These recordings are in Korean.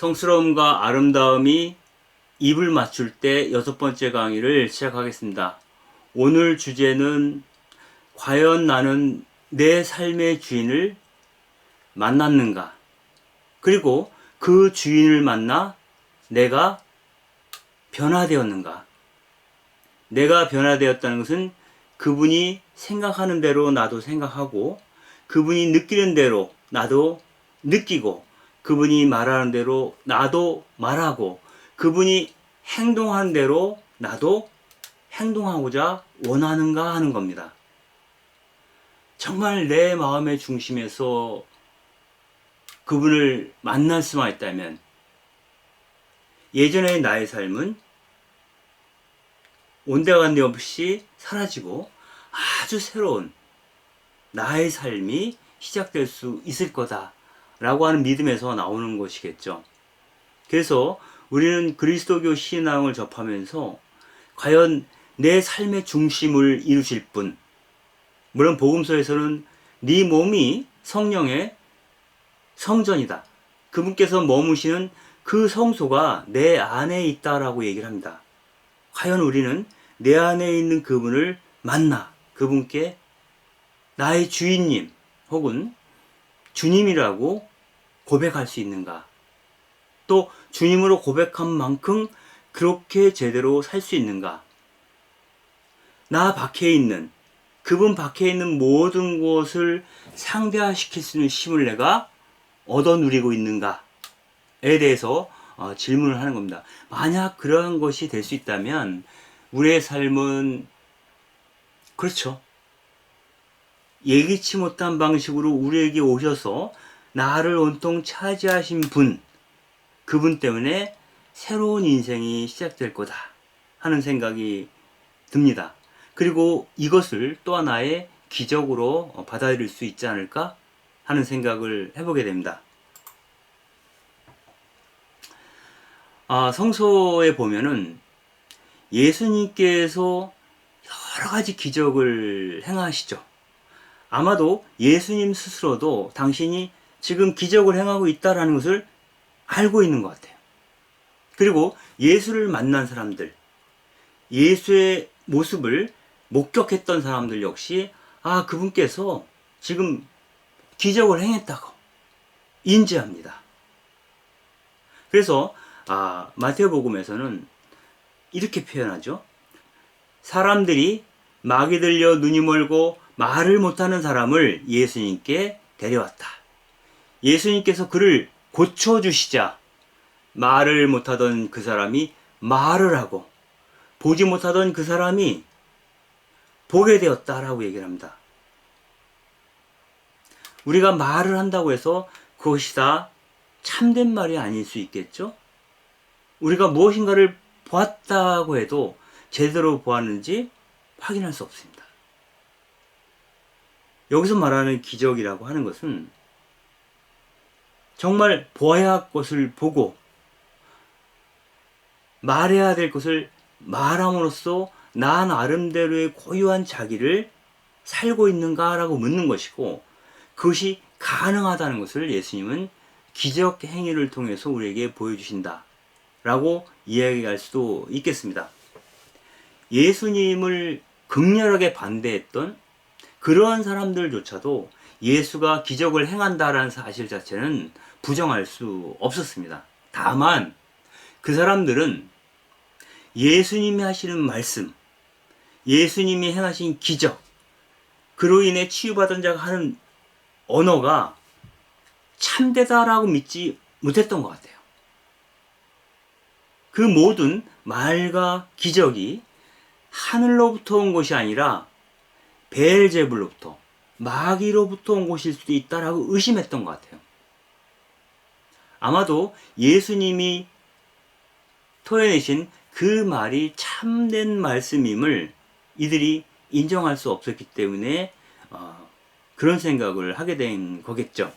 성스러움과 아름다움이 입을 맞출 때 6번째 강의를 시작하겠습니다. 오늘 주제는 과연 나는 내 삶의 주인을 만났는가? 그리고 그 주인을 만나 내가 변화되었는가? 내가 변화되었다는 것은 그분이 생각하는 대로 나도 생각하고, 그분이 느끼는 대로 나도 느끼고, 그분이 말하는 대로 나도 말하고, 그분이 행동하는 대로 나도 행동하고자 원하는가 하는 겁니다. 정말 내 마음의 중심에서 그분을 만날 수만 있다면 예전의 나의 삶은 온데간데 없이 사라지고 아주 새로운 나의 삶이 시작될 수 있을 거다라고 하는 믿음에서 나오는 것이겠죠. 그래서 우리는 그리스도교 신앙을 접하면서 과연 내 삶의 중심을 이루실 분, 물론 복음서에서는 네 몸이 성령의 성전이다, 그분께서 머무시는 그 성소가 내 안에 있다라고 얘기를 합니다. 과연 우리는 내 안에 있는 그분을 만나 그분께 나의 주인님 혹은 주님이라고 고백할 수 있는가? 또 주님으로 고백한 만큼 그렇게 제대로 살 수 있는가? 나 밖에 있는, 그분 밖에 있는 모든 것을 상대화시킬 수 있는 힘을 내가 얻어 누리고 있는가에 대해서 질문을 하는 겁니다. 만약 그러한 것이 될 수 있다면 우리의 삶은, 그렇죠, 예기치 못한 방식으로 우리에게 오셔서 나를 온통 차지하신 분, 그분 때문에 새로운 인생이 시작될 거다 하는 생각이 듭니다. 그리고 이것을 또 하나의 기적으로 받아들일 수 있지 않을까 하는 생각을 해보게 됩니다. 성서에 보면은 예수님께서 여러 가지 기적을 행하시죠. 아마도 예수님 스스로도 당신이 지금 기적을 행하고 있다는 것을 알고 있는 것 같아요. 그리고 예수를 만난 사람들, 예수의 모습을 목격했던 사람들 역시 그분께서 지금 기적을 행했다고 인지합니다. 그래서 마태복음에서는 이렇게 표현하죠. 사람들이 막이 들려 눈이 멀고 말을 못하는 사람을 예수님께 데려왔다. 예수님께서 그를 고쳐주시자 말을 못하던 그 사람이 말을 하고 보지 못하던 그 사람이 보게 되었다라고 얘기를 합니다. 우리가 말을 한다고 해서 그것이 다 참된 말이 아닐 수 있겠죠? 우리가 무엇인가를 보았다고 해도 제대로 보았는지 확인할 수 없습니다. 여기서 말하는 기적이라고 하는 것은 정말 보아야 할 것을 보고 말해야 될 것을 말함으로써 나 나름대로의 고유한 자기를 살고 있는가라고 묻는 것이고, 그것이 가능하다는 것을 예수님은 기적 행위를 통해서 우리에게 보여주신다 라고 이야기할 수도 있겠습니다. 예수님을 극렬하게 반대했던 그러한 사람들조차도 예수가 기적을 행한다라는 사실 자체는 부정할 수 없었습니다. 다만 그 사람들은 예수님이 하시는 말씀, 예수님이 행하신 기적, 그로 인해 치유받은 자가 하는 언어가 참되다라고 믿지 못했던 것 같아요. 그 모든 말과 기적이 하늘로부터 온 것이 아니라 베엘제불로부터, 마귀로부터 온 것일 수도 있다라고 의심했던 것 같아요. 아마도 예수님이 토해내신 그 말이 참된 말씀임을 이들이 인정할 수 없었기 때문에 그런 생각을 하게 된 거겠죠.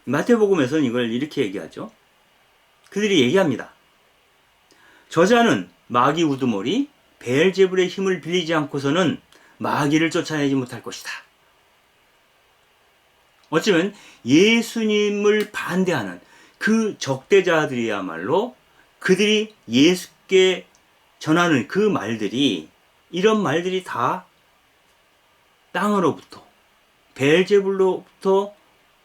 마태복음에서는 이걸 이렇게 얘기하죠. 그들이 얘기합니다. 저자는 마귀 우두머리 베엘제불의 힘을 빌리지 않고서는 마귀를 쫓아내지 못할 것이다. 어쩌면 예수님을 반대하는 그 적대자들이야말로 그들이 예수께 전하는 그 말들이, 이런 말들이 다 땅으로부터, 베엘제불로부터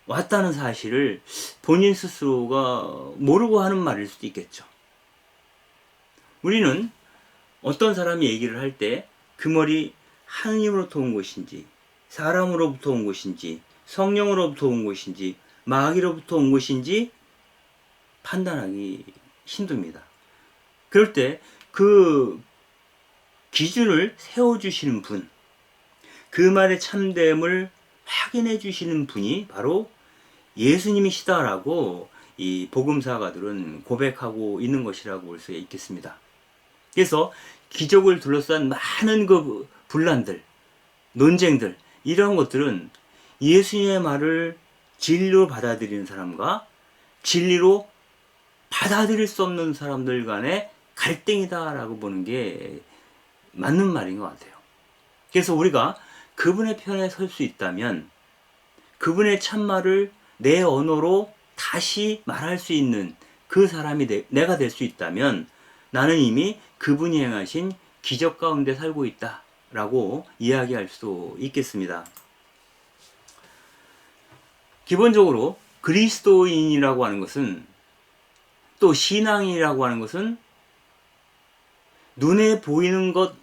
왔다는 사실을 본인 스스로가 모르고 하는 말일 수도 있겠죠. 우리는 어떤 사람이 얘기를 할 때 그 말이 하느님으로부터 온 것인지, 사람으로부터 온 것인지, 성령으로부터 온 것인지, 마귀로부터 온 것인지 판단하기 힘듭니다. 그럴 때 그 기준을 세워주시는 분, 그 말의 참됨을 확인해 주시는 분이 바로 예수님이시다라고 이 복음사가들은 고백하고 있는 것이라고 볼 수 있겠습니다. 그래서 기적을 둘러싼 많은 그 분란들, 논쟁들, 이런 것들은 예수님의 말을 진리로 받아들이는 사람과 진리로 받아들일 수 없는 사람들 간의 갈등이다라고 보는 게 맞는 말인 것 같아요. 그래서 우리가 그분의 편에 설 수 있다면, 그분의 참말을 내 언어로 다시 말할 수 있는 그 사람이 내가 될 수 있다면, 나는 이미 그분이 행하신 기적 가운데 살고 있다 라고 이야기할 수 있겠습니다. 기본적으로 그리스도인이라고 하는 것은, 또 신앙이라고 하는 것은 눈에 보이는 것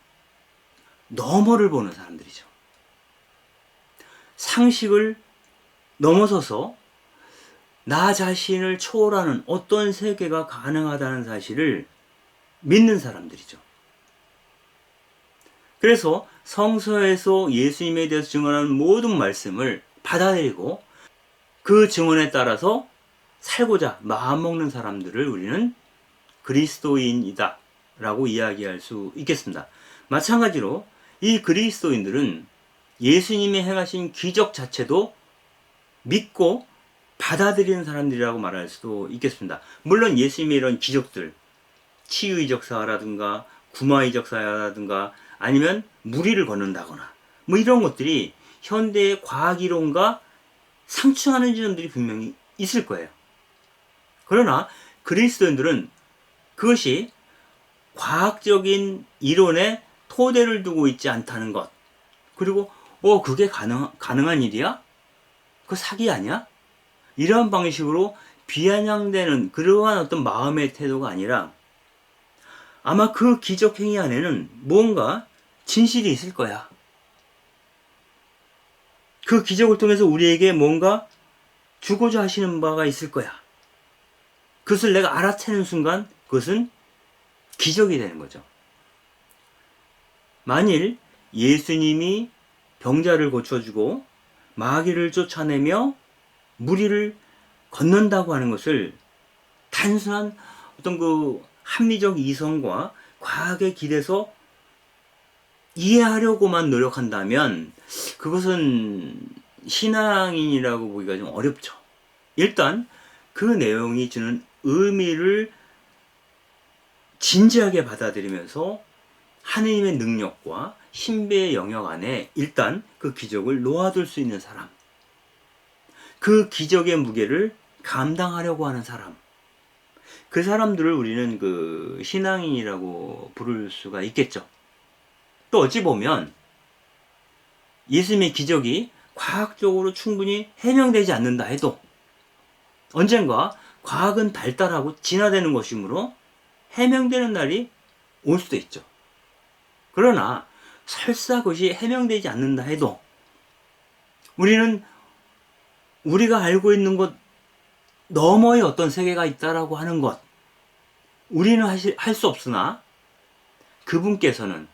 너머를 보는 사람들이죠. 상식을 넘어서서 나 자신을 초월하는 어떤 세계가 가능하다는 사실을 믿는 사람들이죠. 그래서 성서에서 예수님에 대해서 증언하는 모든 말씀을 받아들이고 그 증언에 따라서 살고자 마음먹는 사람들을 우리는 그리스도인이다 라고 이야기할 수 있겠습니다. 마찬가지로 이 그리스도인들은 예수님이 행하신 기적 자체도 믿고 받아들이는 사람들이라고 말할 수도 있겠습니다. 물론 예수님의 이런 기적들, 치유 이적사라든가 구마 이적사라든가 아니면 무리를 걷는다거나 뭐 이런 것들이 현대의 과학이론과 상충하는 지점들이 분명히 있을 거예요. 그러나 그리스도인들은 그것이 과학적인 이론에 토대를 두고 있지 않다는 것, 그리고 그게 가능한 일이야? 그거 사기 아니야? 이러한 방식으로 비아냥대는 그러한 어떤 마음의 태도가 아니라, 아마 그 기적 행위 안에는 무언가 진실이 있을 거야. 그 기적을 통해서 우리에게 뭔가 주고자 하시는 바가 있을 거야. 그것을 내가 알아채는 순간 그것은 기적이 되는 거죠. 만일 예수님이 병자를 고쳐주고 마귀를 쫓아내며 무리를 걷는다고 하는 것을 단순한 어떤 그 합리적 이성과 과학에 기대서 이해하려고만 노력한다면 그것은 신앙인이라고 보기가 좀 어렵죠. 일단 그 내용이 주는 의미를 진지하게 받아들이면서 하느님의 능력과 신비의 영역 안에 일단 그 기적을 놓아둘 수 있는 사람, 그 기적의 무게를 감당하려고 하는 사람, 그 사람들을 우리는 그 신앙인이라고 부를 수가 있겠죠. 또 어찌 보면 예수님의 기적이 과학적으로 충분히 해명되지 않는다 해도 언젠가 과학은 발달하고 진화되는 것이므로 해명되는 날이 올 수도 있죠. 그러나 설사 그것이 해명되지 않는다 해도 우리는 우리가 알고 있는 것 너머의 어떤 세계가 있다라고 하는 것, 우리는 할 수 없으나 그분께서는,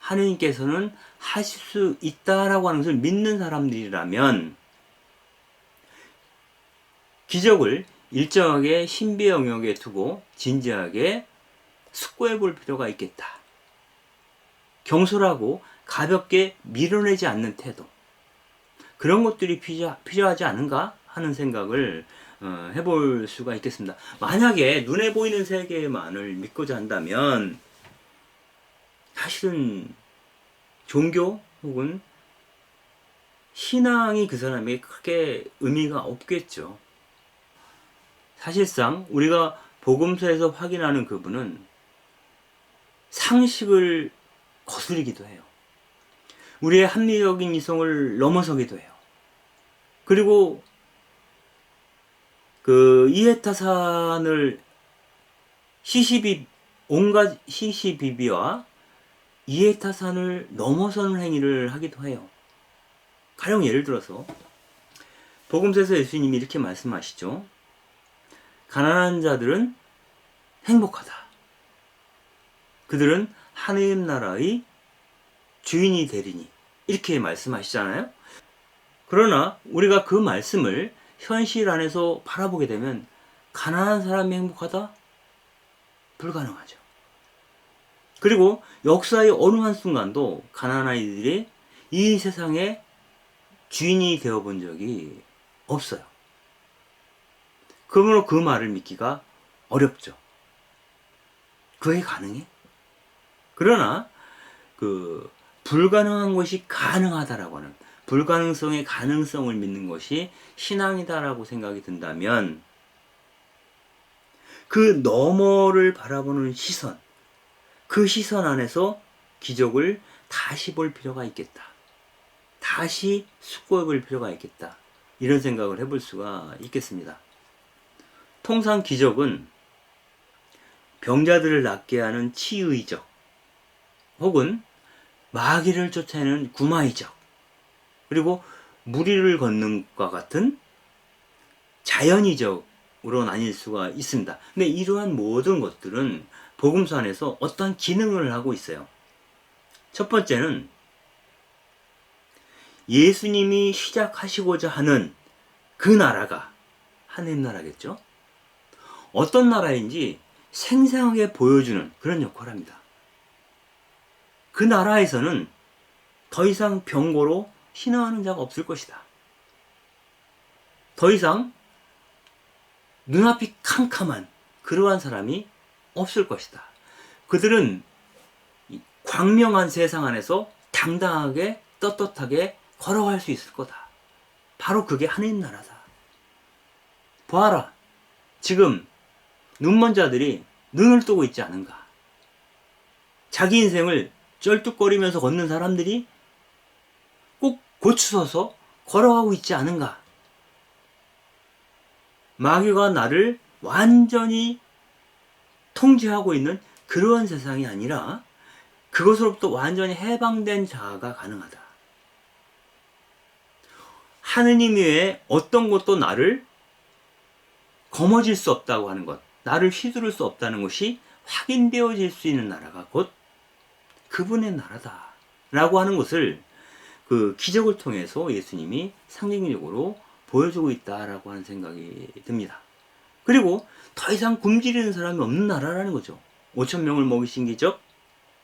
하느님께서는 하실 수 있다라고 하는 것을 믿는 사람들이라면 기적을 일정하게 신비 영역에 두고 진지하게 숙고해 볼 필요가 있겠다. 경솔하고 가볍게 밀어내지 않는 태도, 그런 것들이 필요하지 않은가 하는 생각을 해볼 수가 있겠습니다. 만약에 눈에 보이는 세계만을 믿고자 한다면 사실은 종교 혹은 신앙이 그 사람에게 크게 의미가 없겠죠. 사실상 우리가 복음서에서 확인하는 그분은 상식을 거스르기도 해요. 우리의 합리적인 이성을 넘어서기도 해요. 그리고 그 이해타산을 온갖 시시비비와 이해타산을 넘어서는 행위를 하기도 해요. 가령 예를 들어서 복음서에서 예수님이 이렇게 말씀하시죠. 가난한 자들은 행복하다. 그들은 하느님 나라의 주인이 되리니. 이렇게 말씀하시잖아요. 그러나 우리가 그 말씀을 현실 안에서 바라보게 되면 가난한 사람이 행복하다? 불가능하죠. 그리고 역사의 어느 한순간도 가난한 이들이 이 세상의 주인이 되어본 적이 없어요. 그러므로 그 말을 믿기가 어렵죠. 그게 가능해? 그러나 그 불가능한 것이 가능하다라고 하는 불가능성의 가능성을 믿는 것이 신앙이다라고 생각이 든다면 그 너머를 바라보는 시선, 그 시선 안에서 기적을 다시 볼 필요가 있겠다. 다시 숙고해 볼 필요가 있겠다. 이런 생각을 해볼 수가 있겠습니다. 통상 기적은 병자들을 낫게 하는 치유이적, 혹은 마귀를 쫓아내는 구마이적, 그리고 무리를 걷는 것과 같은 자연이적으로 나뉠 수가 있습니다. 근데 이러한 모든 것들은 복음서 안에서 어떤 기능을 하고 있어요. 첫 번째는 예수님이 시작하시고자 하는 그 나라가 하느님 나라겠죠. 어떤 나라인지 생생하게 보여주는 그런 역할을 합니다. 그 나라에서는 더 이상 병고로 신앙하는 자가 없을 것이다. 더 이상 눈앞이 캄캄한 그러한 사람이 없을 것이다. 그들은 광명한 세상 안에서 당당하게 떳떳하게 걸어갈 수 있을 거다. 바로 그게 하느님 나라다. 보아라. 지금 눈먼 자들이 눈을 뜨고 있지 않은가. 자기 인생을 쩔뚝거리면서 걷는 사람들이 꼭 고추서서 걸어가고 있지 않은가. 마귀가 나를 완전히 통제하고 있는 그러한 세상이 아니라 그것으로부터 완전히 해방된 자아가 가능하다. 하느님 외에 어떤 것도 나를 거머쥘 수 없다고 하는 것, 나를 휘두를 수 없다는 것이 확인되어질 수 있는 나라가 곧 그분의 나라다 라고 하는 것을 그 기적을 통해서 예수님이 상징적으로 보여주고 있다라고 하는 생각이 듭니다. 그리고 더 이상 굶주리는 사람이 없는 나라라는 거죠. 5,000명을 먹이신 기적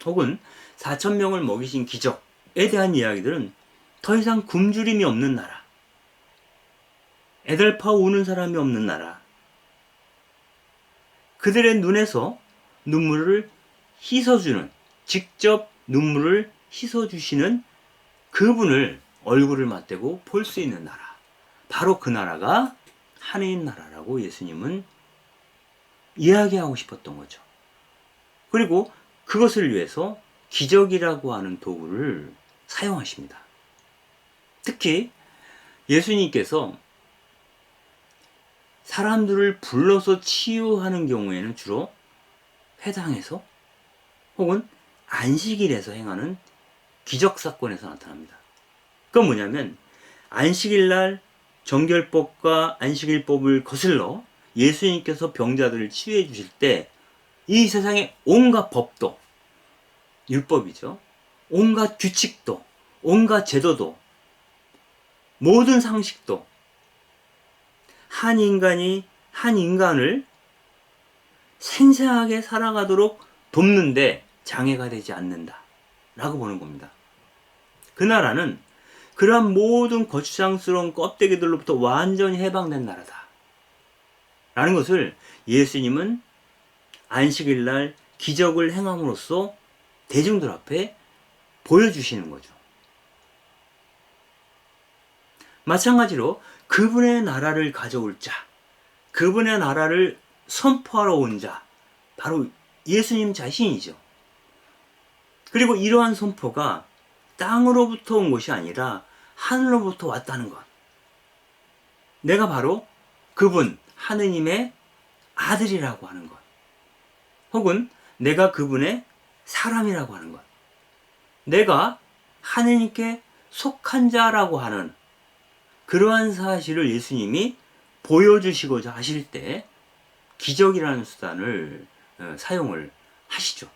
혹은 4,000명을 먹이신 기적에 대한 이야기들은 더 이상 굶주림이 없는 나라, 애달파 우는 사람이 없는 나라, 그들의 눈에서 눈물을 씻어주는, 직접 눈물을 씻어주시는 그분을 얼굴을 맞대고 볼 수 있는 나라, 바로 그 나라가 하느님 나라라고 예수님은 이야기하고 싶었던 거죠. 그리고 그것을 위해서 기적이라고 하는 도구를 사용하십니다. 특히 예수님께서 사람들을 불러서 치유하는 경우에는 주로 회당에서 혹은 안식일에서 행하는 기적사건에서 나타납니다. 그건 뭐냐면 안식일날 정결법과 안식일법을 거슬러 예수님께서 병자들을 치유해 주실 때 이 세상의 온갖 법도, 율법이죠. 온갖 규칙도, 온갖 제도도, 모든 상식도 한 인간을 생생하게 살아가도록 돕는데 장애가 되지 않는다 라고 보는 겁니다. 그 나라는 그러한 모든 거추장스러운 껍데기들로부터 완전히 해방된 나라다 라는 것을 예수님은 안식일날 기적을 행함으로써 대중들 앞에 보여주시는 거죠. 마찬가지로 그분의 나라를 가져올 자, 그분의 나라를 선포하러 온 자, 바로 예수님 자신이죠. 그리고 이러한 선포가 땅으로부터 온 것이 아니라 하늘로부터 왔다는 것. 내가 바로 그분, 하느님의 아들이라고 하는 것. 혹은 내가 그분의 사람이라고 하는 것. 내가 하느님께 속한 자라고 하는 그러한 사실을 예수님이 보여주시고자 하실 때 기적이라는 수단을 사용을 하시죠.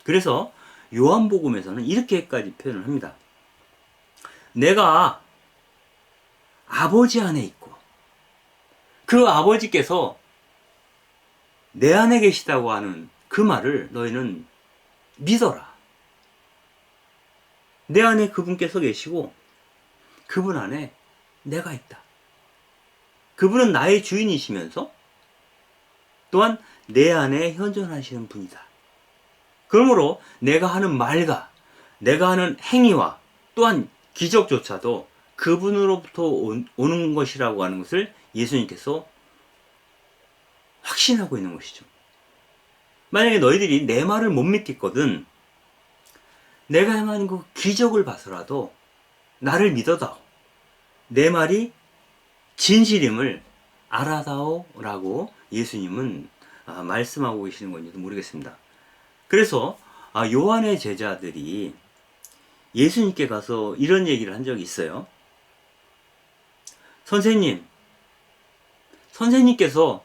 그래서 요한복음에서는 이렇게까지 표현을 합니다. 내가 아버지 안에 있고 그 아버지께서 내 안에 계시다고 하는 그 말을 너희는 믿어라. 내 안에 그분께서 계시고 그분 안에 내가 있다. 그분은 나의 주인이시면서 또한 내 안에 현존하시는 분이다. 그러므로 내가 하는 말과 내가 하는 행위와 또한 기적조차도 그분으로부터 오는 것이라고 하는 것을 예수님께서 확신하고 있는 것이죠. 만약에 너희들이 내 말을 못 믿겠거든 내가 행한 그 기적을 봐서라도 나를 믿어다오. 내 말이 진실임을 알아다오 라고 예수님은 말씀하고 계시는 건지도 모르겠습니다. 그래서 요한의 제자들이 예수님께 가서 이런 얘기를 한 적이 있어요. 선생님께서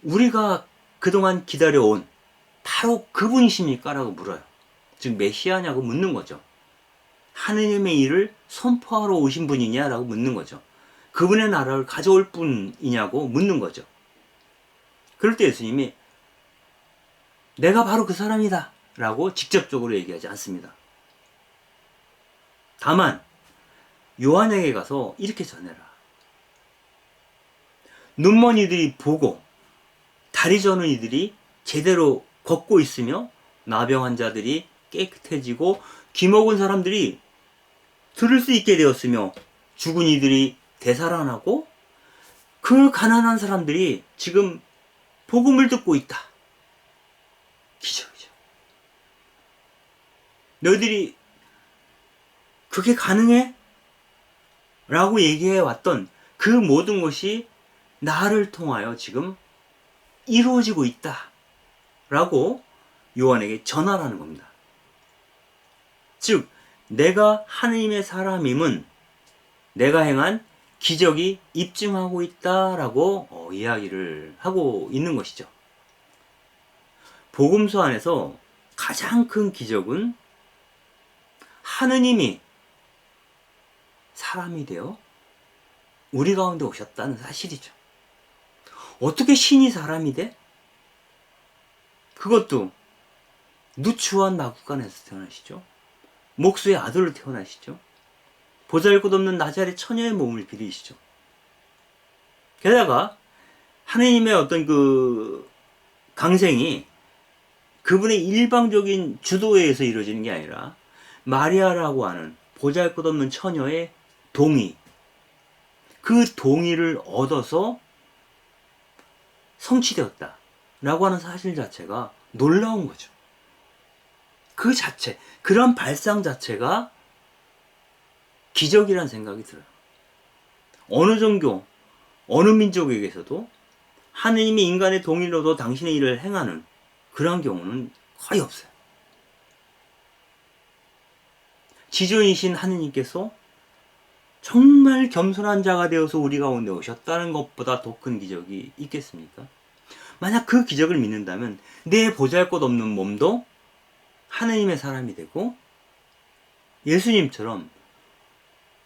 우리가 그동안 기다려온 바로 그분이십니까? 라고 물어요. 즉 메시아냐고 묻는 거죠. 하느님의 일을 선포하러 오신 분이냐라고 묻는 거죠. 그분의 나라를 가져올 분이냐고 묻는 거죠. 그럴 때 예수님이 내가 바로 그 사람이다 라고 직접적으로 얘기하지 않습니다. 다만 요한에게 가서 이렇게 전해라. 눈먼 이들이 보고 다리 저는 이들이 제대로 걷고 있으며 나병 환자들이 깨끗해지고 귀먹은 사람들이 들을 수 있게 되었으며 죽은 이들이 되살아나고 그 가난한 사람들이 지금 복음을 듣고 있다. 기적이죠. 너희들이 그게 가능해? 라고 얘기해 왔던 그 모든 것이 나를 통하여 지금 이루어지고 있다. 라고 요한에게 전하라는 겁니다. 즉 내가 하느님의 사람임은 내가 행한 기적이 입증하고 있다라고 이야기를 하고 있는 것이죠. 복음서 안에서 가장 큰 기적은 하느님이 사람이 되어 우리 가운데 오셨다는 사실이죠. 어떻게 신이 사람이 돼? 그것도 누추한 마구간에서 태어나시죠. 목수의 아들로 태어나시죠. 보잘것없는 나자렛 처녀의 몸을 빌리시죠. 게다가 하느님의 어떤 그 강생이 그분의 일방적인 주도에 의해서 이루어지는 게 아니라 마리아라고 하는 보잘것없는 처녀의 동의, 그 동의를 얻어서 성취되었다 라고 하는 사실 자체가 놀라운 거죠. 그 자체, 그런 발상 자체가 기적이라는 생각이 들어요. 어느 종교, 어느 민족에게서도 하느님이 인간의 동의로도 당신의 일을 행하는 그런 경우는 거의 없어요. 지존이신 하느님께서 정말 겸손한 자가 되어서 우리 가운데 오셨다는 것보다 더 큰 기적이 있겠습니까? 만약 그 기적을 믿는다면 내 보잘것없는 몸도 하느님의 사람이 되고 예수님처럼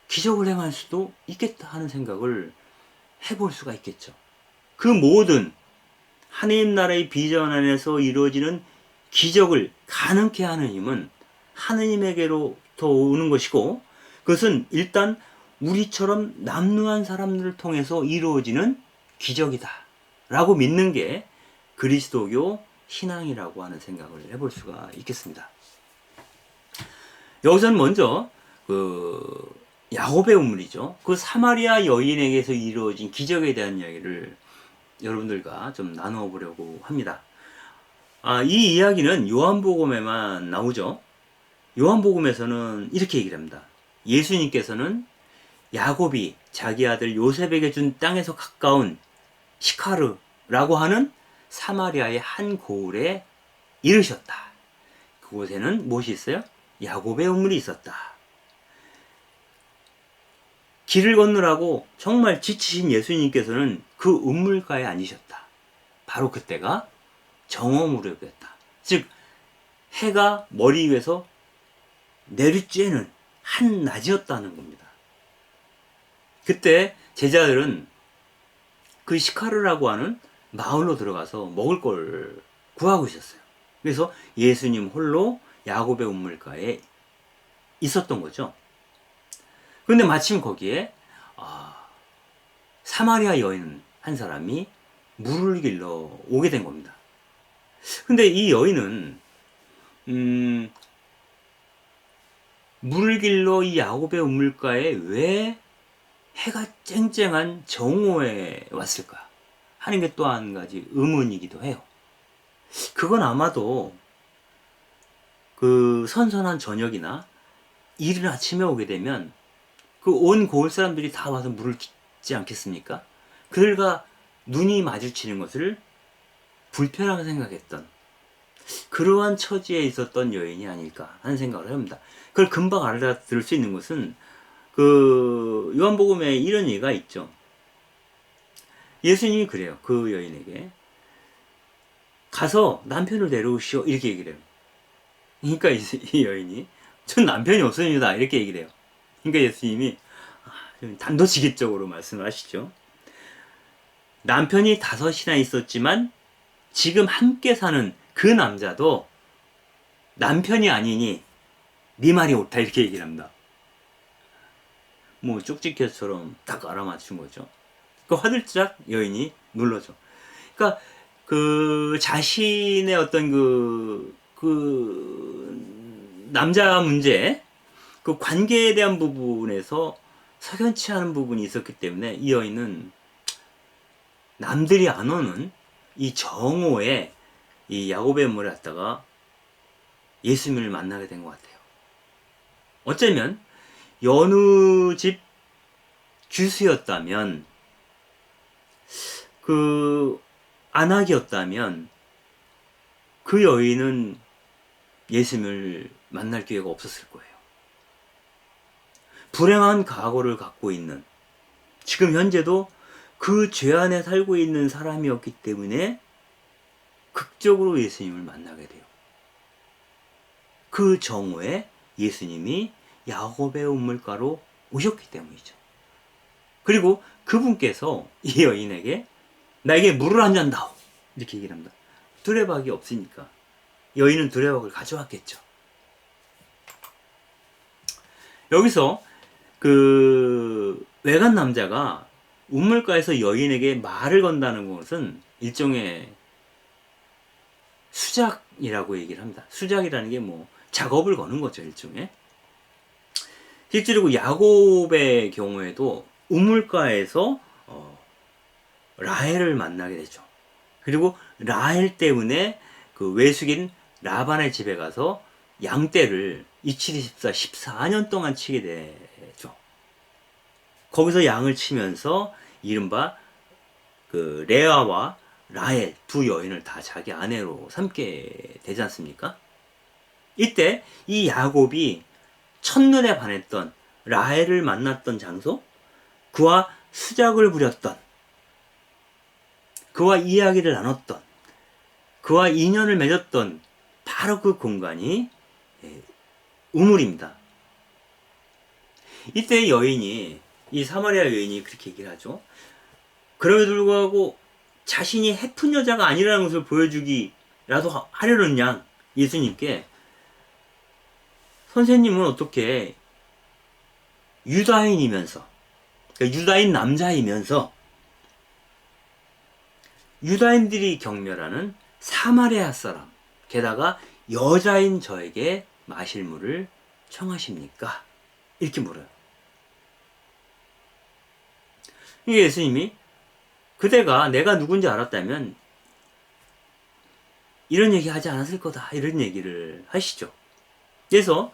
기적을 행할 수도 있겠다 하는 생각을 해볼 수가 있겠죠. 그 모든 하느님 나라의 비전 안에서 이루어지는 기적을 가능케 하는 힘은 하느님에게로부터 오는 것이고 그것은 일단 우리처럼 남루한 사람들을 통해서 이루어지는 기적이다 라고 믿는 게 그리스도교 신앙이라고 하는 생각을 해볼 수가 있겠습니다. 여기서는 먼저 야곱의 우물이죠. 그 사마리아 여인에게서 이루어진 기적에 대한 이야기를 여러분들과 좀 나누어 보려고 합니다. 이 이야기는 요한복음에만 나오죠. 요한복음에서는 이렇게 얘기를 합니다. 예수님께서는 야곱이 자기 아들 요셉에게 준 땅에서 가까운 시카르라고 하는 사마리아의 한 고을에 이르셨다. 그곳에는 무엇이 있어요? 야곱의 우물이 있었다. 길을 건너라고 정말 지치신 예수님께서는 그 우물가에 앉으셨다. 바로 그때가 정오 무렵이었다. 즉 해가 머리 위에서 내리쬐는 한낮이었다는 겁니다. 그때 제자들은 그 시카르라고 하는 마을로 들어가서 먹을 걸 구하고 있었어요. 그래서 예수님 홀로 야곱의 우물가에 있었던 거죠. 그런데 마침 거기에 사마리아 여인 한 사람이 물을 길러 오게 된 겁니다. 근데 이 여인은 물을 길러 이 야곱의 우물가에 왜 해가 쨍쨍한 정오에 왔을까 하는 게 또 한 가지 의문이기도 해요. 그건 아마도 그 선선한 저녁이나 이른 아침에 오게 되면 그 온 고을 사람들이 다 와서 물을 깃지 않겠습니까? 그들과 눈이 마주치는 것을 불편하게 생각했던 그러한 처지에 있었던 여인이 아닐까 하는 생각을 합니다. 그걸 금방 알아들을 수 있는 것은 그 요한복음에 이런 얘기가 있죠. 예수님이 그래요. 그 여인에게 가서 남편을 데려오시오 이렇게 얘기를 해요. 그러니까 이 여인이 전 남편이 없습니다 이렇게 얘기를 해요. 그러니까 예수님이 좀 단도직입적으로 말씀을 하시죠. 남편이 5이나 있었지만 지금 함께 사는 그 남자도 남편이 아니니 네 말이 옳다 이렇게 얘기를 합니다. 뭐 쪽집게처럼 딱 알아맞춘 거죠. 그 화들짝 여인이 놀라죠. 그러니까 그 자신의 어떤 그 남자 문제, 그 관계에 대한 부분에서 석연치 않은 부분이 있었기 때문에 이 여인은 남들이 안 오는 이 정오에 이 야곱의 물에 갔다가 예수님을 만나게 된 것 같아요. 어쩌면 여느 집 주수였다면, 그 안악이었다면 그 여인은 예수님을 만날 기회가 없었을 거예요. 불행한 과거를 갖고 있는, 지금 현재도 그 죄 안에 살고 있는 사람이었기 때문에 극적으로 예수님을 만나게 돼요. 그 정오에 예수님이 야곱의 우물가로 오셨기 때문이죠. 그리고 그분께서 이 여인에게 나에게 물을 한 잔 다오 이렇게 얘기를 합니다. 두레박이 없으니까 여인은 두레박을 가져왔겠죠. 여기서 그 외간 남자가 우물가에서 여인에게 말을 건다는 것은 일종의 수작이라고 얘기를 합니다. 수작이라는 게 뭐 작업을 거는 거죠, 일종의. 실제로 야곱의 경우에도 우물가에서 라헬을 만나게 되죠. 그리고 라헬 때문에 그 외숙인 라반의 집에 가서 양떼를 이치리십사 14년 동안 치게 되죠. 거기서 양을 치면서 이른바 그 레아와 라헬 두 여인을 다 자기 아내로 삼게 되지 않습니까? 이때 이 야곱이 첫눈에 반했던 라헬을 만났던 장소, 그와 수작을 부렸던, 그와 이야기를 나눴던, 그와 인연을 맺었던 바로 그 공간이 우물입니다. 이때 여인이, 이 사마리아 여인이 그렇게 얘기를 하죠. 그럼에도 불구하고 자신이 해픈 여자가 아니라는 것을 보여주기라도 하려는 양 예수님께, 선생님은 어떻게 유다인이면서, 그러니까 유다인 남자이면서 유다인들이 경멸하는 사마리아 사람, 게다가 여자인 저에게 마실 물을 청하십니까? 이렇게 물어요. 예수님이 그대가 내가 누군지 알았다면 이런 얘기 하지 않았을 거다. 이런 얘기를 하시죠. 그래서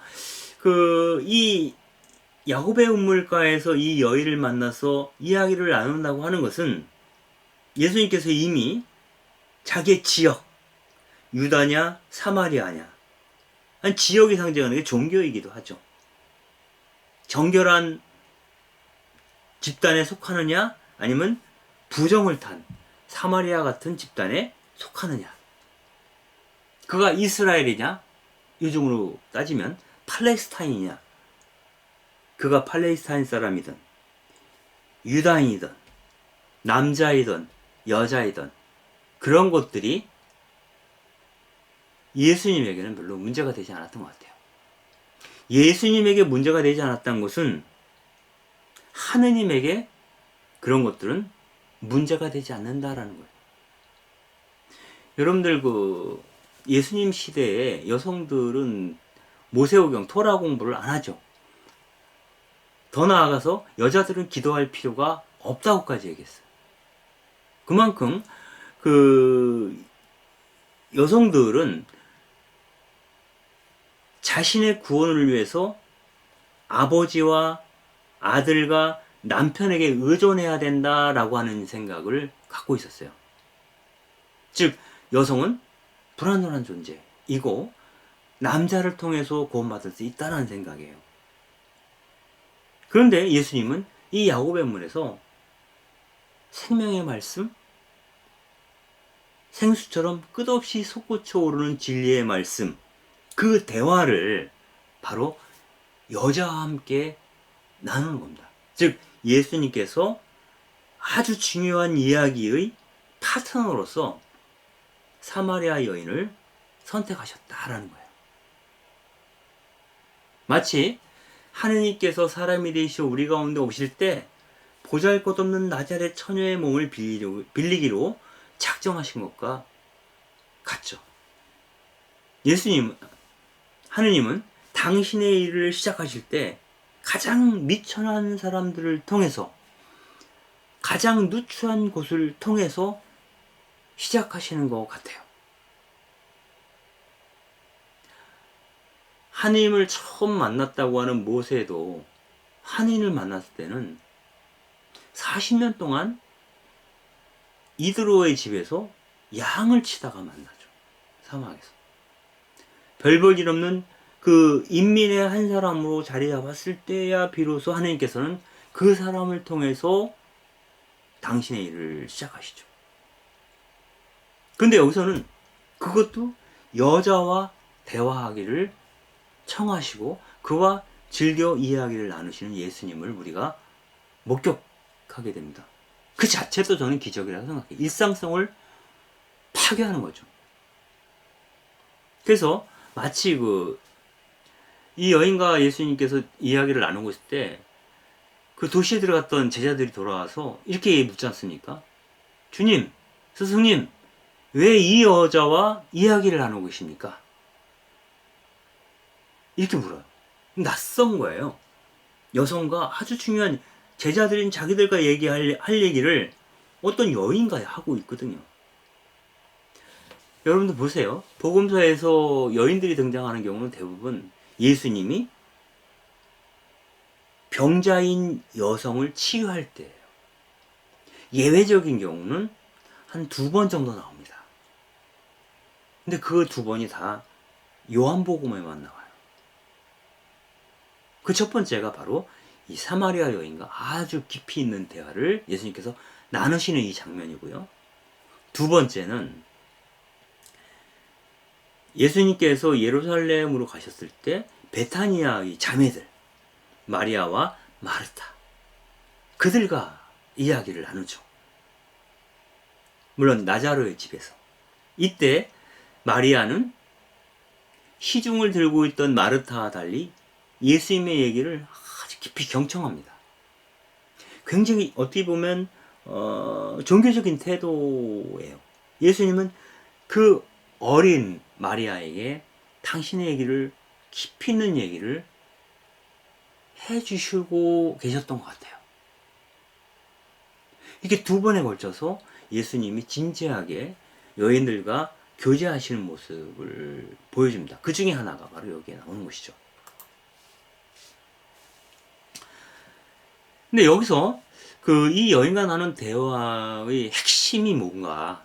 이 야곱의 운물가에서 이 여인을 만나서 이야기를 나눈다고 하는 것은 예수님께서 이미 자기의 지역, 유다냐 사마리아냐, 한 지역이 상징하는 게 종교이기도 하죠. 정결한 집단에 속하느냐 아니면 부정을 탄 사마리아 같은 집단에 속하느냐, 그가 이스라엘이냐, 요즘으로 따지면 팔레스타인이냐, 그가 팔레스타인 사람이든 유다인이든 남자이든 여자이든 그런 것들이 예수님에게는 별로 문제가 되지 않았던 것 같아요. 예수님에게 문제가 되지 않았던 것은 하느님에게 그런 것들은 문제가 되지 않는다라는 거예요. 여러분들 예수님 시대에 여성들은 모세오경 토라 공부를 안 하죠. 더 나아가서 여자들은 기도할 필요가 없다고까지 얘기했어요. 그만큼 여성들은 자신의 구원을 위해서 아버지와 아들과 남편에게 의존해야 된다라고 하는 생각을 갖고 있었어요. 즉 여성은 불완전한 존재이고 남자를 통해서 구원받을 수 있다는 생각이에요. 그런데 예수님은 이 야곱의 문에서 생명의 말씀, 생수처럼 끝없이 솟구쳐 오르는 진리의 말씀, 그 대화를 바로 여자와 함께 나누는 겁니다. 즉 예수님께서 아주 중요한 이야기의 파트너로서 사마리아 여인을 선택하셨다라는 거예요. 마치 하느님께서 사람이 되시어 우리 가운데 오실 때 보잘것없는 나자렛 처녀의 몸을 빌리기로 작정하신 것과 같죠. 하느님은 당신의 일을 시작하실 때 가장 미천한 사람들을 통해서, 가장 누추한 곳을 통해서 시작하시는 것 같아요. 하느님을 처음 만났다고 하는 모세도 하느님을 만났을 때는 40년 동안 이드로의 집에서 양을 치다가 만나죠. 사막에서. 별 볼 일 없는 그 인민의 한 사람으로 자리 잡았을 때야 비로소 하느님께서는 그 사람을 통해서 당신의 일을 시작하시죠. 근데 여기서는 그것도 여자와 대화하기를 청하시고 그와 즐겨 이야기를 나누시는 예수님을 우리가 목격하게 됩니다. 그 자체도 저는 기적이라고 생각해요. 일상성을 파괴하는 거죠. 그래서 마치 이 여인과 예수님께서 이야기를 나누고 있을 때 그 도시에 들어갔던 제자들이 돌아와서 이렇게 묻지 않습니까? 주님, 스승님, 왜 이 여자와 이야기를 나누고 계십니까? 이렇게 물어요. 낯선 거예요. 여성과 아주 중요한 제자들인 자기들과 할 얘기를 어떤 여인과 하고 있거든요. 여러분들 보세요. 복음서에서 여인들이 등장하는 경우는 대부분 예수님이 병자인 여성을 치유할 때예요. 예외적인 경우는 한 2번 정도 나옵니다. 근데 그 2번이 다 요한복음에만 나와요. 그 첫 번째가 바로 이 사마리아 여인과 아주 깊이 있는 대화를 예수님께서 나누시는 이 장면이고요. 2번째는 예수님께서 예루살렘으로 가셨을 때 베타니아의 자매들 마리아와 마르타, 그들과 이야기를 나누죠. 물론 나자로의 집에서. 이때 마리아는 시중을 들고 있던 마르타와 달리 예수님의 얘기를 아주 깊이 경청합니다. 굉장히 어떻게 보면 종교적인 태도예요. 예수님은 그 어린 마리아에게 당신의 얘기를, 깊이 있는 얘기를 해주시고 계셨던 것 같아요. 이렇게 두 번에 걸쳐서 예수님이 진지하게 여인들과 교제하시는 모습을 보여줍니다. 그 중에 하나가 바로 여기에 나오는 것이죠. 근데 여기서 이 여인과 나눈 대화의 핵심이 뭔가,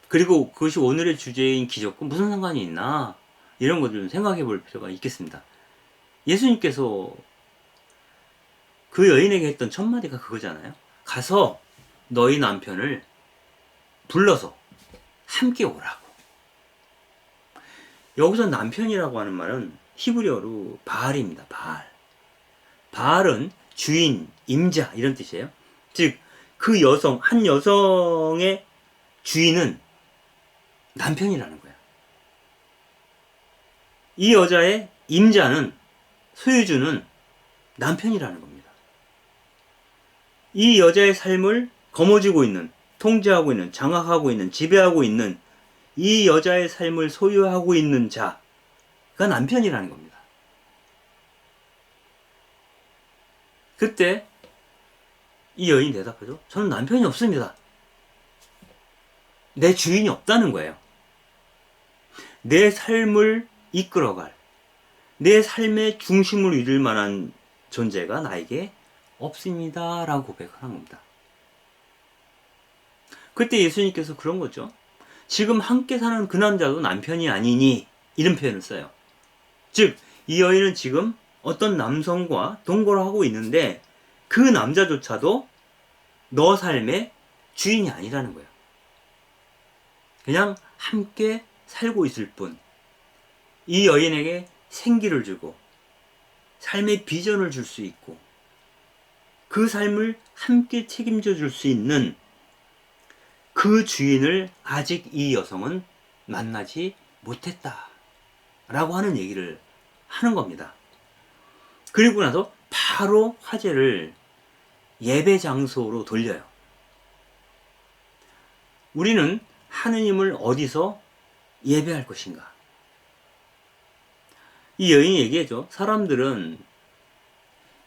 그리고 그것이 오늘의 주제인 기적과 무슨 상관이 있나, 이런 것들 좀 생각해 볼 필요가 있겠습니다. 예수님께서 그 여인에게 했던 첫 마디가 그거잖아요. 가서 너희 남편을 불러서 함께 오라고. 여기서 남편이라고 하는 말은 히브리어로 바알입니다. 바알. 바알은 주인, 임자 이런 뜻이에요. 즉 그 여성, 한 여성의 주인은 남편이라는 거야. 이 여자의 임자는, 소유주는 남편이라는 겁니다. 이 여자의 삶을 거머쥐고 있는, 통제하고 있는, 장악하고 있는, 지배하고 있는, 이 여자의 삶을 소유하고 있는 자가 남편이라는 겁니다. 그때 이 여인이 대답하죠. 저는 남편이 없습니다. 내 주인이 없다는 거예요. 내 삶을 이끌어갈, 내 삶의 중심을 이룰 만한 존재가 나에게 없습니다. 라고 고백을 한 겁니다. 그때 예수님께서 그런 거죠. 지금 함께 사는 그 남자도 남편이 아니니, 이런 표현을 써요. 즉, 이 여인은 지금 어떤 남성과 동거를 하고 있는데 그 남자조차도 너 삶의 주인이 아니라는 거예요. 그냥 함께 살고 있을 뿐. 이 여인에게 생기를 주고 삶의 비전을 줄 수 있고 그 삶을 함께 책임져 줄 수 있는 그 주인을 아직 이 여성은 만나지 못했다 라고 하는 얘기를 하는 겁니다. 그리고 나서 바로 화제를 예배 장소로 돌려요. 우리는 하느님을 어디서 예배할 것인가? 이 여인이 얘기하죠. 사람들은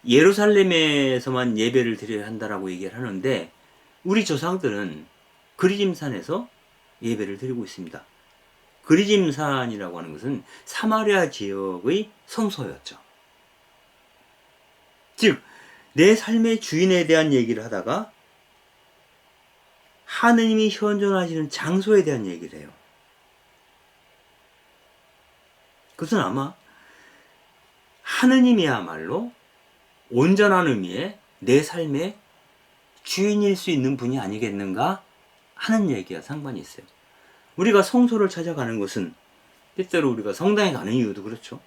예루살렘에서만 예배를 드려야 한다라고 얘기를 하는데 우리 조상들은 그리짐산에서 예배를 드리고 있습니다. 그리짐산이라고 하는 것은 사마리아 지역의 성소였죠. 즉, 내 삶의 주인에 대한 얘기를 하다가 하느님이 현존하시는 장소에 대한 얘기를 해요. 그것은 아마 하느님이야말로 온전한 의미의 내 삶의 주인일 수 있는 분이 아니겠는가 하는 얘기와 상관이 있어요. 우리가 성소를 찾아가는 것은 때때로 우리가 성당에 가는 이유도 그렇죠.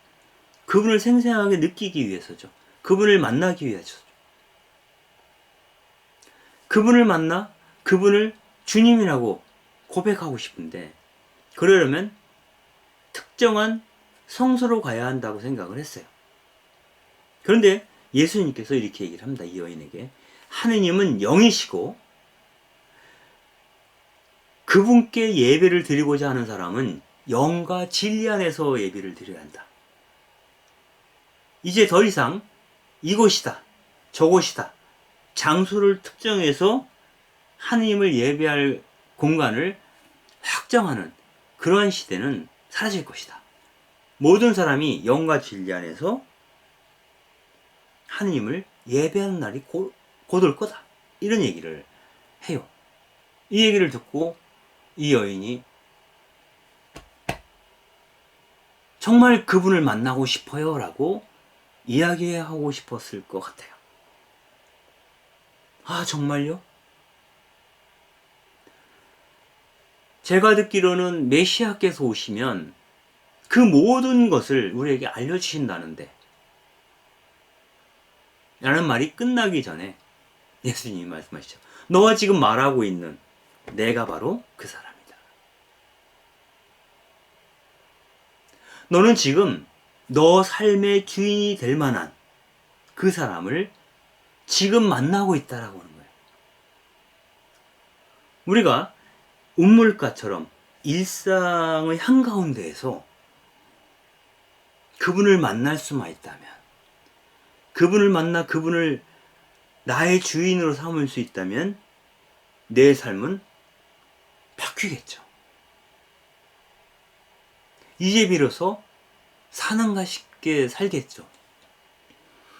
그분을 생생하게 느끼기 위해서죠. 그분을 만나기 위해서죠. 그분을 만나 그분을 주님이라고 고백하고 싶은데 그러려면 특정한 성소로 가야 한다고 생각을 했어요. 그런데 예수님께서 이렇게 얘기를 합니다. 이 여인에게. 하느님은 영이시고 그분께 예배를 드리고자 하는 사람은 영과 진리 안에서 예배를 드려야 한다. 이제 더 이상 이곳이다, 저곳이다, 장소를 특정해서 하느님을 예배할 공간을 확정하는 그러한 시대는 사라질 것이다. 모든 사람이 영과 진리 안에서 하느님을 예배하는 날이 곧 올 거다. 이런 얘기를 해요. 이 얘기를 듣고 이 여인이 정말 그분을 만나고 싶어요 라고 이야기하고 싶었을 것 같아요. 아, 정말요? 제가 듣기로는 메시아께서 오시면 그 모든 것을 우리에게 알려주신다는데 라는 말이 끝나기 전에 예수님이 말씀하시죠. 너와 지금 말하고 있는 내가 바로 그 사람이다. 너는 지금 너 삶의 주인이 될 만한 그 사람을 지금 만나고 있다라고 하는 거예요. 우리가 운물가처럼 일상의 한가운데에서 그분을 만날 수만 있다면, 그분을 만나 그분을 나의 주인으로 삼을 수 있다면 내 삶은 바뀌겠죠. 이제 비로소 사는가 싶게 살겠죠.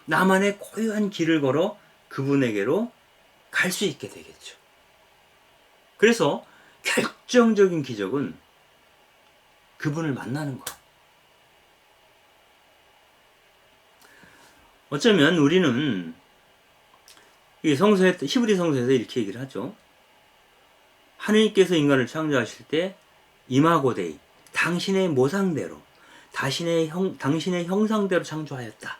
나만의 고유한 길을 걸어 그분에게로 갈 수 있게 되겠죠. 그래서 결정적인 기적은 그분을 만나는 것. 어쩌면 우리는 이 성서에, 히브리 성서에서 이렇게 얘기를 하죠. 하느님께서 인간을 창조하실 때 이마고데이, 당신의 모상대로, 당신의 형상대로 창조하였다.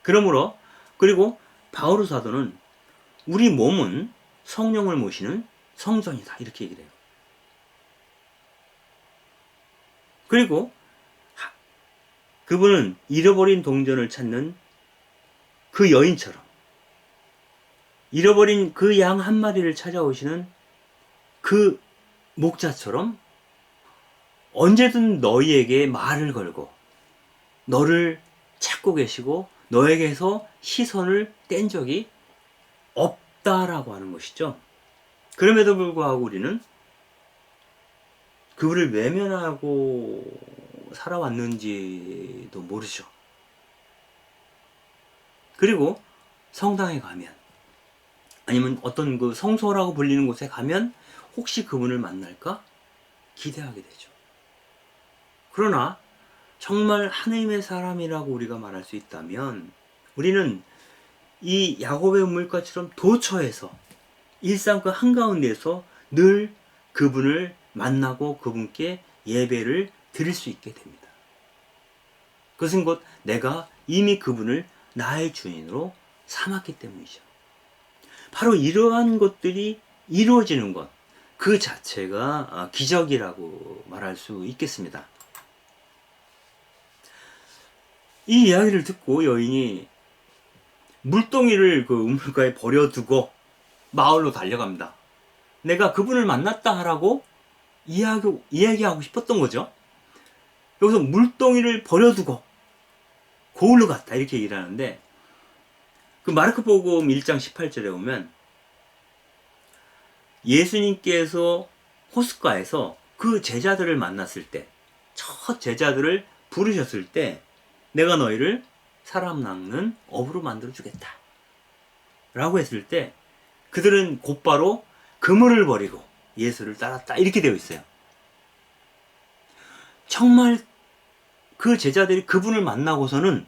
그러므로, 그리고 바오로 사도는 우리 몸은 성령을 모시는 성전이다, 이렇게 얘기를 해요. 그리고 그분은 잃어버린 동전을 찾는 그 여인처럼, 잃어버린 그 양 한 마리를 찾아오시는 그 목자처럼 언제든 너희에게 말을 걸고 너를 찾고 계시고 너에게서 시선을 뗀 적이 없다라고 하는 것이죠. 그럼에도 불구하고 우리는 그분을 외면하고 살아왔는지도 모르죠. 그리고 성당에 가면, 아니면 어떤 그 성소라고 불리는 곳에 가면 혹시 그분을 만날까 기대하게 되죠. 그러나 정말 하나님의 사람이라고 우리가 말할 수 있다면 우리는 이 야곱의 우물가처럼 도처에서 일상 그 한가운데서 늘 그분을 만나고 그분께 예배를 드릴 수 있게 됩니다. 그것은 곧 내가 이미 그분을 나의 주인으로 삼았기 때문이죠. 바로 이러한 것들이 이루어지는 것, 그 자체가 기적이라고 말할 수 있겠습니다. 이 이야기를 듣고 여인이 물동이를 그 우물가에 버려두고 마을로 달려갑니다. 내가 그분을 만났다 하라고 이야기하고 싶었던 거죠. 여기서 물동이를 버려두고 고을로 갔다, 이렇게 얘기를 하는데, 그 마르코복음 1장 18절에 보면 예수님께서 호숫가에서 그 제자들을 만났을 때, 첫 제자들을 부르셨을 때, 내가 너희를 사람 낚는 어부로 만들어 주겠다 라고 했을 때 그들은 곧바로 그물을 버리고 예수를 따랐다, 이렇게 되어 있어요. 정말 그 제자들이 그분을 만나고서는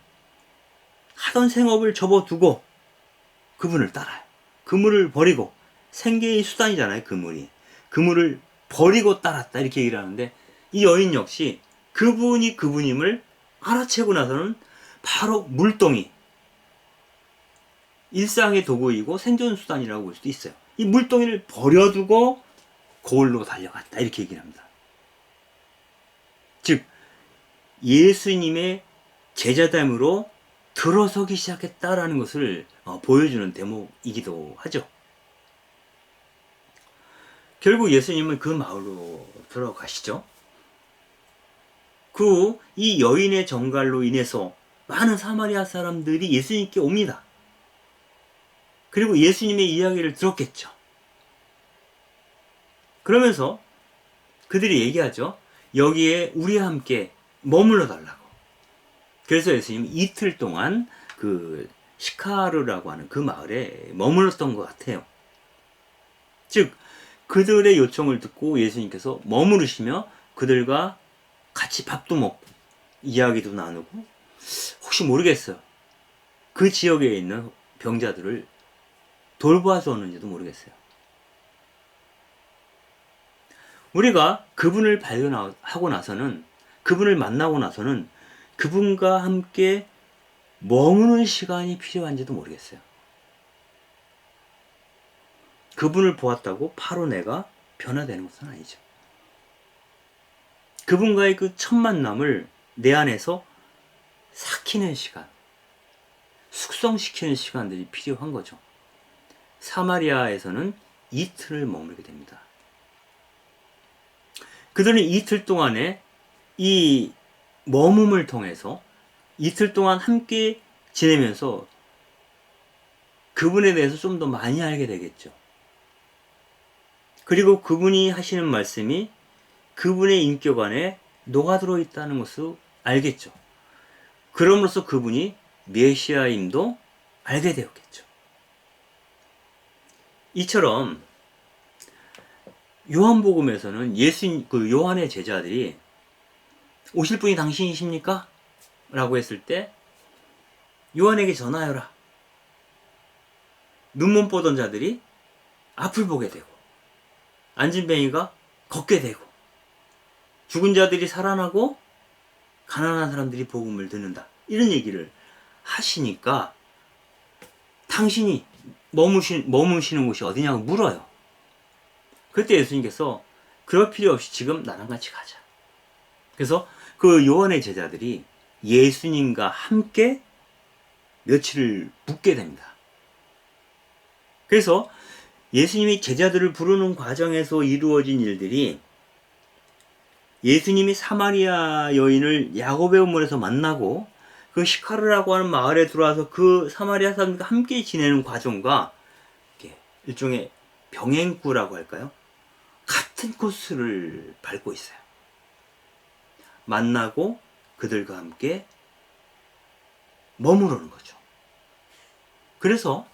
하던 생업을 접어두고 그분을 따라요. 그물을 버리고, 생계의 수단이잖아요, 그물이. 그물을 버리고 따랐다, 이렇게 얘기를 하는데, 이 여인 역시 그분이 그분임을 알아채고 나서는 바로 물동이, 일상의 도구이고 생존 수단이라고 볼 수도 있어요. 이 물동이를 버려두고 고을로 달려갔다, 이렇게 얘기를 합니다. 즉 예수님의 제자됨으로 들어서기 시작했다라는 것을 보여주는 대목이기도 하죠. 결국 예수님은 그 마을로 들어가시죠. 이 여인의 정갈로 인해서 많은 사마리아 사람들이 예수님께 옵니다. 그리고 예수님의 이야기를 들었겠죠. 그러면서 그들이 얘기하죠. 여기에 우리와 함께 머물러 달라고. 그래서 예수님이 이틀 동안 그 시카르라고 하는 그 마을에 머물렀던 것 같아요. 즉 그들의 요청을 듣고 예수님께서 머무르시며 그들과 같이 밥도 먹고 이야기도 나누고, 혹시 모르겠어요, 그 지역에 있는 병자들을 돌봐 주었는지도 모르겠어요. 우리가 그분을 발견하고 나서는, 그분을 만나고 나서는 그분과 함께 머무는 시간이 필요한지도 모르겠어요. 그분을 보았다고 바로 내가 변화되는 것은 아니죠. 그분과의 그 첫 만남을 내 안에서 삭히는 시간, 숙성시키는 시간들이 필요한 거죠. 사마리아에서는 이틀을 머물게 됩니다. 그들은 이틀 동안에 이 머금을 통해서 이틀 동안 함께 지내면서 그분에 대해서 좀 더 많이 알게 되겠죠. 그리고 그분이 하시는 말씀이 그분의 인격 안에 녹아들어 있다는 것을 알겠죠. 그럼으로써 그분이 메시아임도 알게 되었겠죠. 이처럼 요한복음에서는 요한의 제자들이 오실 분이 당신이십니까? 라고 했을 때 요한에게 전하여라. 눈먼 보던 자들이 앞을 보게 되고 앉은 뱅이가 걷게 되고 죽은 자들이 살아나고 가난한 사람들이 복음을 듣는다. 이런 얘기를 하시니까 당신이 머무시는 곳이 어디냐고 물어요. 그때 예수님께서 그럴 필요 없이 지금 나랑 같이 가자. 그래서 그 요한의 제자들이 예수님과 함께 며칠을 묵게 됩니다. 그래서 예수님이 제자들을 부르는 과정에서 이루어진 일들이 예수님이 사마리아 여인을 야곱의 우물에서 만나고 그 시카르라고 하는 마을에 들어와서 그 사마리아 사람들과 함께 지내는 과정과 일종의 병행구라고 할까요? 같은 코스를 밟고 있어요. 만나고 그들과 함께 머무르는 거죠. 그래서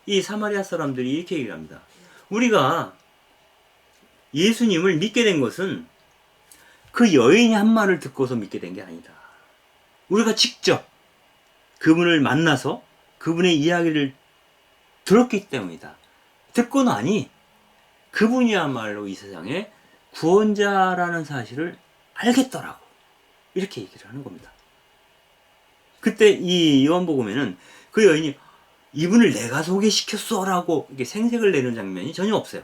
이 사마리아 사람들이 이렇게 얘기를 합니다. 우리가 예수님을 믿게 된 것은 그 여인이 한 말을 듣고서 믿게 된 게 아니다. 우리가 직접 그분을 만나서 그분의 이야기를 들었기 때문이다. 듣고 나니 그분이야말로 이 세상의 구원자라는 사실을 알겠더라고. 이렇게 얘기를 하는 겁니다. 그때 이 요한복음에는 그 여인이 이분을 내가 소개시켰어 라고 이렇게 생색을 내는 장면이 전혀 없어요.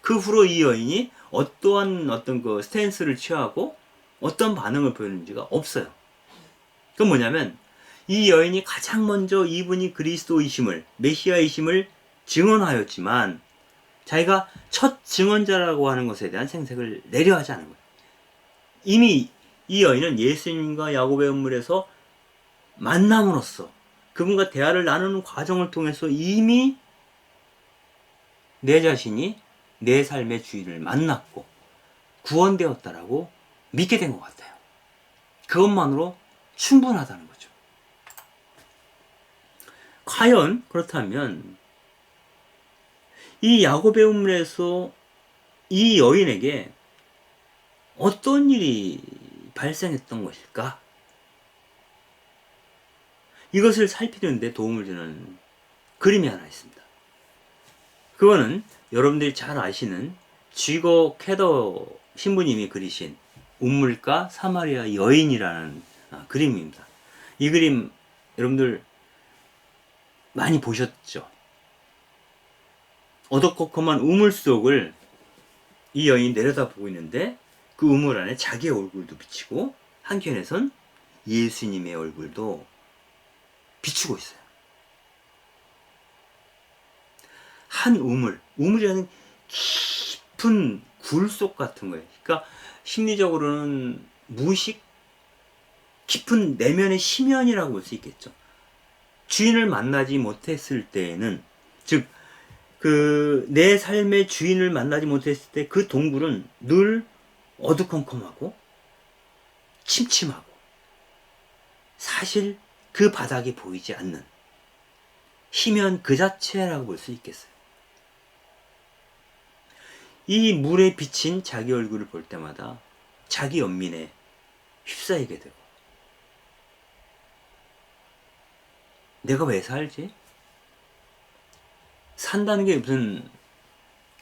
그 후로 이 여인이 어떤 그 스탠스를 취하고 어떤 반응을 보였는지가 없어요. 그건 뭐냐면 이 여인이 가장 먼저 이분이 그리스도이심을, 메시아이심을 증언하였지만 자기가 첫 증언자라고 하는 것에 대한 생색을 내려 하지 않은 거예요. 이미 이 여인은 예수님과 야곱의 우물에서 만남으로써 그분과 대화를 나누는 과정을 통해서 이미 내 자신이 내 삶의 주인을 만났고 구원되었다라고 믿게 된 것 같아요. 그것만으로 충분하다는 거죠. 과연 그렇다면 이 야곱의 우물에서 이 여인에게 어떤 일이 발생했던 것일까? 이것을 살피는데 도움을 주는 그림이 하나 있습니다. 그거는 여러분들이 잘 아시는 쥐거 캐더 신부님이 그리신 우물가 사마리아 여인이라는 그림입니다. 이 그림 여러분들 많이 보셨죠? 어둑커컴한 우물 속을 이 여인이 내려다보고 있는데 그 우물 안에 자기의 얼굴도 비치고 한켠에선 예수님의 얼굴도 비추고 있어요. 한 우물이라는 깊은 굴속 같은 거예요. 그러니까 심리적으로는 무의식, 깊은 내면의 심연이라고 볼 수 있겠죠. 주인을 만나지 못했을 때에는, 즉, 내 삶의 주인을 만나지 못했을 때 그 동굴은 늘 어두컴컴하고 침침하고 사실 그 바닥이 보이지 않는 심연 그 자체라고 볼 수 있겠어요. 이 물에 비친 자기 얼굴을 볼 때마다 자기 연민에 휩싸이게 되고 내가 왜 살지? 산다는 게 무슨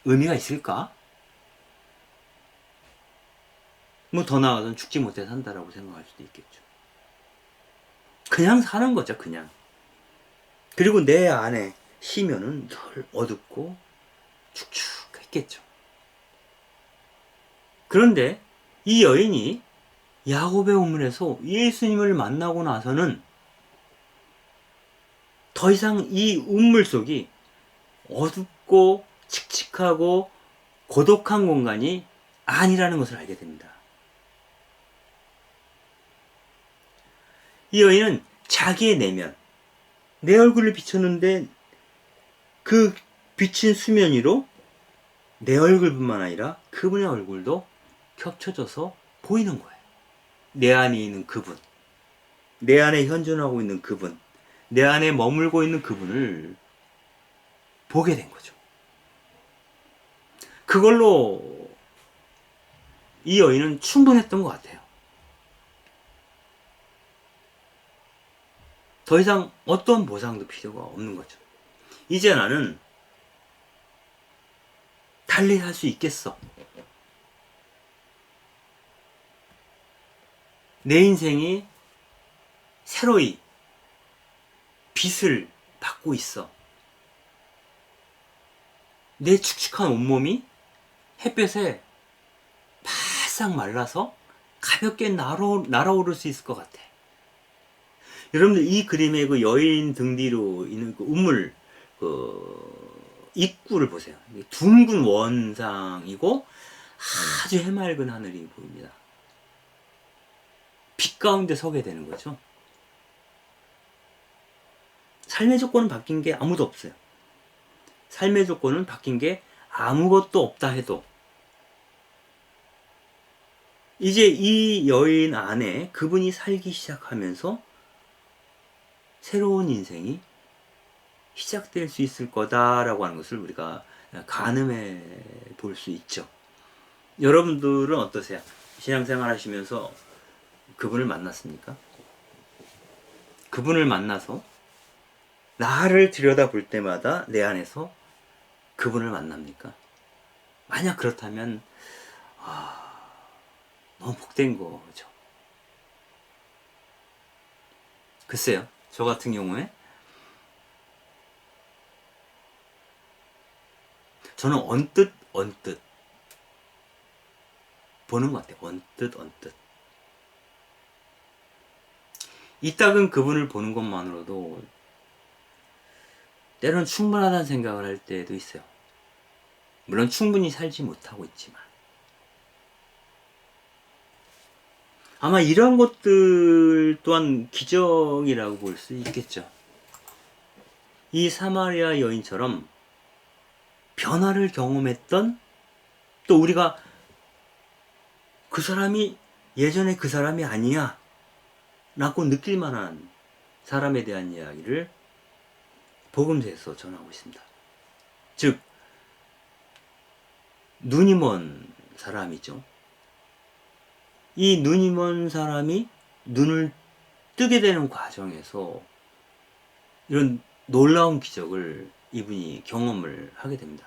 의미가 있을까? 뭐 더 나아가서는 죽지 못해 산다라고 생각할 수도 있겠죠. 그냥 사는 거죠, 그냥. 그리고 내 안에 심연은 늘 어둡고 축축했겠죠. 그런데 이 여인이 야곱의 우물에서 예수님을 만나고 나서는 더 이상 이 우물 속이 어둡고 칙칙하고 고독한 공간이 아니라는 것을 알게 됩니다. 이 여인은 자기의 내면, 내 얼굴을 비췄는데 그 비친 수면 위로 내 얼굴뿐만 아니라 그분의 얼굴도 겹쳐져서 보이는 거예요. 내 안에 있는 그분, 내 안에 현존하고 있는 그분, 내 안에 머물고 있는 그분을 보게 된 거죠. 그걸로 이 여인은 충분했던 것 같아요. 더 이상 어떤 보상도 필요가 없는 거죠. 이제 나는 달리 할 수 있겠어. 내 인생이 새로이 빛을 받고 있어. 내 축축한 온몸이 햇볕에 바싹 말라서 가볍게 날아오를 수 있을 것 같아. 여러분들 이 그림의 그 여인 등 뒤로 있는 그 우물 입구를 보세요. 둥근 원상이고 아주 해맑은 하늘이 보입니다. 빛 가운데 서게 되는 거죠. 삶의 조건은 바뀐 게 아무도 없어요. 삶의 조건은 바뀐 게 아무것도 없다 해도 이제 이 여인 안에 그분이 살기 시작하면서 새로운 인생이 시작될 수 있을 거다라고 하는 것을 우리가 가늠해 볼 수 있죠. 여러분들은 어떠세요? 신앙생활 하시면서 그분을 만났습니까? 그분을 만나서 나를 들여다볼 때마다 내 안에서 그분을 만납니까? 만약 그렇다면 너무 복된 거죠. 글쎄요. 저 같은 경우에 저는 언뜻 보는 것 같아요. 언뜻 이따금 그분을 보는 것만으로도 때로는 충분하다는 생각을 할 때도 있어요. 물론 충분히 살지 못하고 있지만 아마 이런 것들 또한 기적이라고 볼 수 있겠죠. 이 사마리아 여인처럼 변화를 경험했던, 또 우리가 그 사람이 예전에 그 사람이 아니야 라고 느낄 만한 사람에 대한 이야기를 복음서에서 전하고 있습니다. 즉 눈이 먼 사람이죠. 이 눈이 먼 사람이 눈을 뜨게 되는 과정에서 이런 놀라운 기적을 이분이 경험을 하게 됩니다.